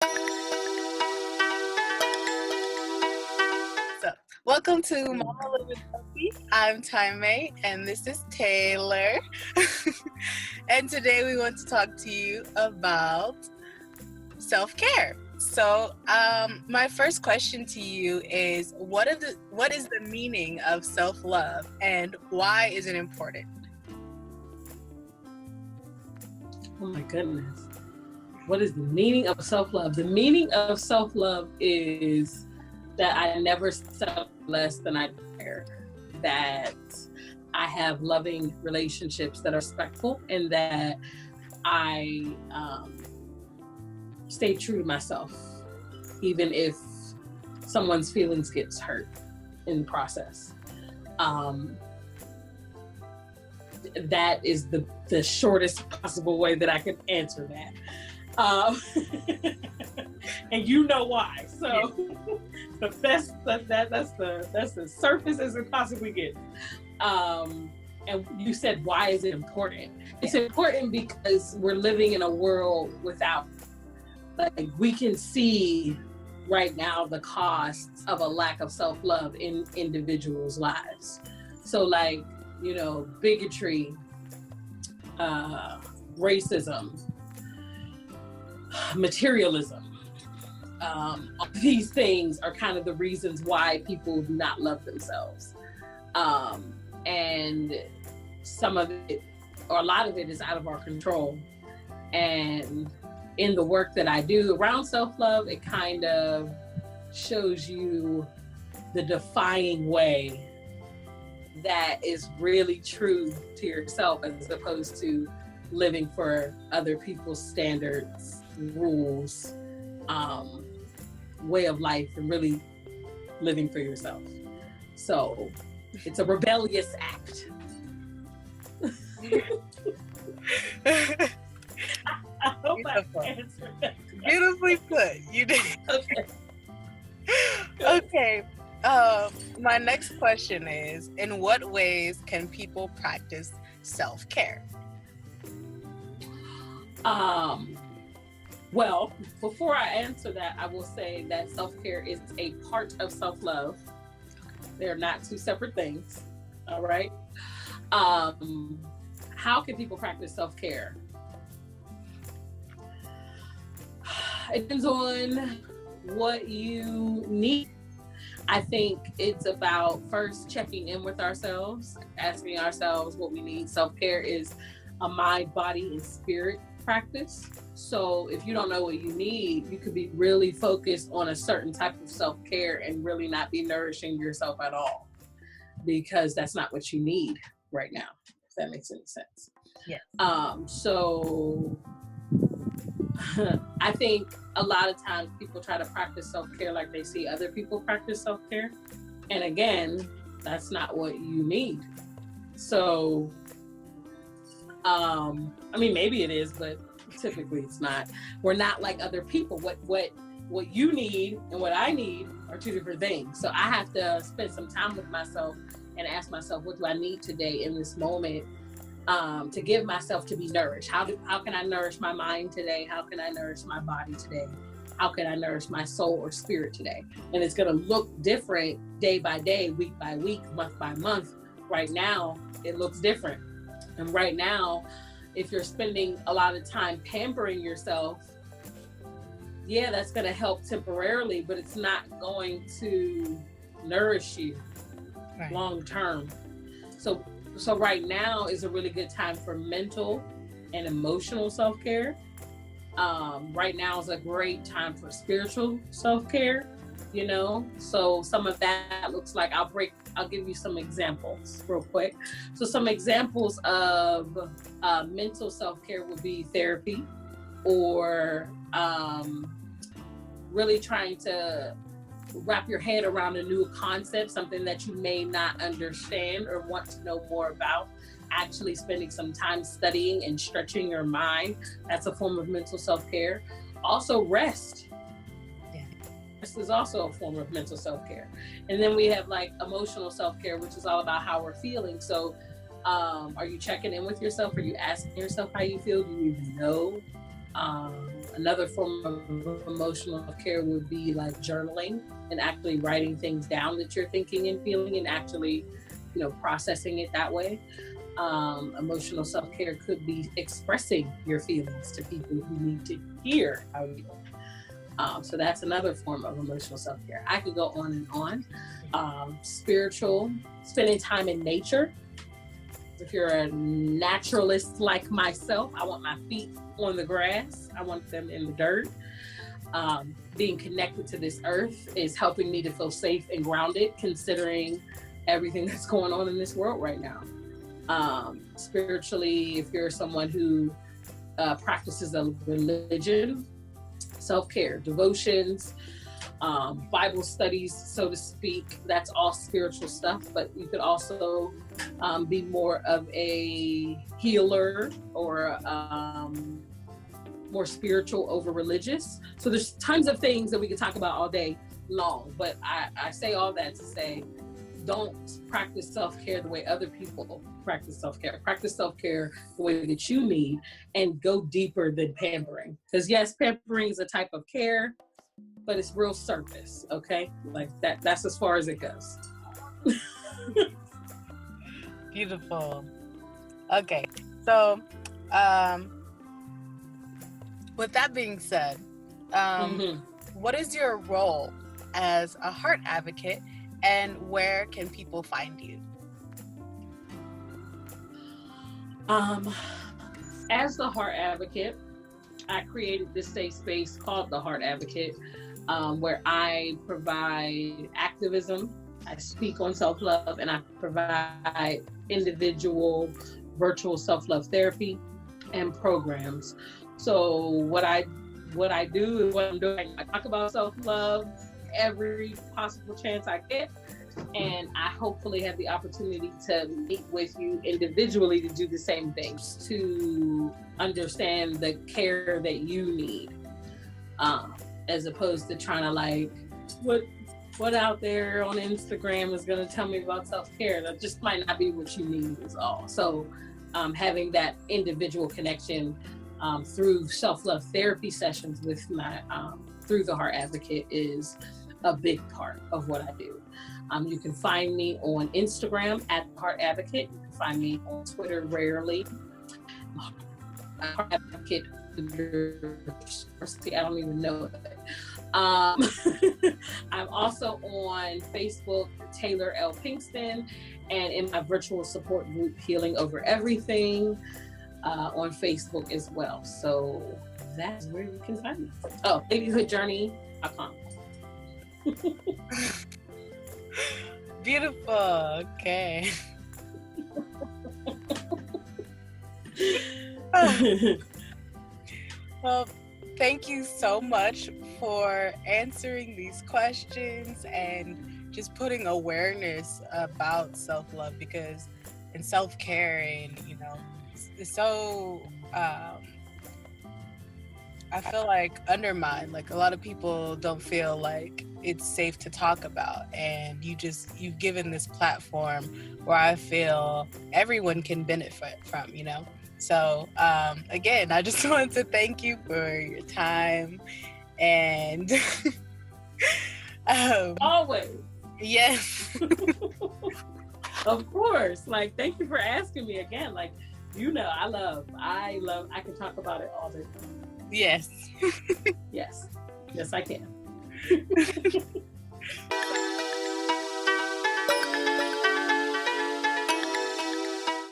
So, welcome to Mama Living Healthy. I'm Tymay, and this is Taylor. And today we want to talk to you about self-care. So, my first question to you is, what is the meaning of self-love, and why is it important? Oh my goodness. What is the meaning of self-love? The meaning of self-love is that I never settle less than I desire, that I have loving relationships that are respectful, and that I stay true to myself, even if someone's feelings gets hurt in the process. That is the shortest possible way that I can answer that. And you know why. So the best that's the surface as it possibly gets. And you said, why is it important? It's important because we're living in a world without, like, we can see right now the costs of a lack of self-love in individuals' lives. So, like, you know, bigotry, racism, materialism, all these things are kind of the reasons why people do not love themselves. And some of it, or a lot of it, is out of our control. And in the work that I do around self-love, it kind of shows you the defining way that is really true to yourself, as opposed to living for other people's standards, rules, way of life, and really living for yourself. So it's a rebellious act. I hope I answered that. Beautifully put. You did. Okay. Okay. My next question is, in what ways can people practice self-care? Well, before I answer that, I will say that self-care is a part of self-love. They're not two separate things. All right. How can people practice self-care? It depends on what you need. I think it's about first checking in with ourselves, asking ourselves what we need. Self-care is a mind, body, and spirit practice. So if you don't know what you need, you could be really focused on a certain type of self-care and really not be nourishing yourself at all, because that's not what you need right now, if that makes any sense. Yeah. So I think a lot of times people try to practice self-care like they see other people practice self-care. And again, that's not what you need. So, I mean, maybe it is, but typically it's not. We're not like other people. What you need and what I need are two different things. So I have to spend some time with myself and ask myself, what do I need today in this moment? To give myself to be nourished. How can I nourish my mind today? How can I nourish my body today? How can I nourish my soul or spirit today? And it's going to look different day by day, week by week, month by month. Right now, it looks different. And right now, if you're spending a lot of time pampering yourself, yeah, that's going to help temporarily, but it's not going to nourish you long term. So right now is a really good time for mental and emotional self-care. Right now is a great time for spiritual self-care, you know? So some of that looks like, I'll give you some examples real quick. So some examples of mental self-care would be therapy, or really trying to wrap your head around a new concept, something that you may not understand or want to know more about. Actually spending some time studying and stretching your mind. That's a form of mental self-care. Also, rest. Rest is also a form of mental self-care. And then we have like emotional self-care, which is all about how we're feeling. So are you checking in with yourself? Are you asking yourself how you feel? Do you even know? Another form of emotional care would be like journaling and actually writing things down that you're thinking and feeling, and actually, processing it that way. Emotional self-care could be expressing your feelings to people who need to hear how you feel. So that's another form of emotional self-care. I could go on and on. Spiritual, spending time in nature. If you're a naturalist like myself, I want my feet on the grass. I want them in the dirt. Being connected to this earth is helping me to feel safe and grounded, considering everything that's going on in this world right now. Spiritually, if you're someone who practices a religion, self-care, devotions, Bible studies, so to speak, that's all spiritual stuff. But you could also be more of a healer, or more spiritual over religious. So there's tons of things that we could talk about all day long, but I say all that to say, don't practice self-care the way other people practice self-care. Practice self-care the way that you need, and go deeper than pampering. Because yes, pampering is a type of care, but it's real surface, okay? Like that's as far as it goes. Beautiful. Okay, so with that being said, what is your role as a heart advocate, and where can people find you? As the heart advocate, I created this safe space called the Heart Advocate, where I provide activism, I speak on self-love, and I provide individual virtual self-love therapy and programs. So what I do is what I'm doing. I talk about self-love every possible chance I get, and I hopefully have the opportunity to meet with you individually to do the same things, to understand the care that you need, as opposed to trying to like what out there on Instagram is going to tell me about self-care. That just might not be what you need is all. So having that individual connection through self-love therapy sessions with my through the Heart Advocate is a big part of what I do. You can find me on Instagram at Heart Advocate. You can find me on Twitter rarely. Heart Advocate. I don't even know it. I'm also on Facebook, Taylor L. Pinkston, and in my virtual support group, Healing Over Everything, on Facebook as well. So that's where you can find me. Oh, babyhoodjourney.com. Beautiful. Okay. Well, thank you so much for answering these questions and just putting awareness about self-love, because and self-care, and it's so I feel like undermined. Like a lot of people don't feel like it's safe to talk about, and you've given this platform where I feel everyone can benefit from, So again, I just wanted to thank you for your time, and always. Yes. Of course. Like, thank you for asking me again. Like, I can talk about it all the time. Yes. Yes, I can.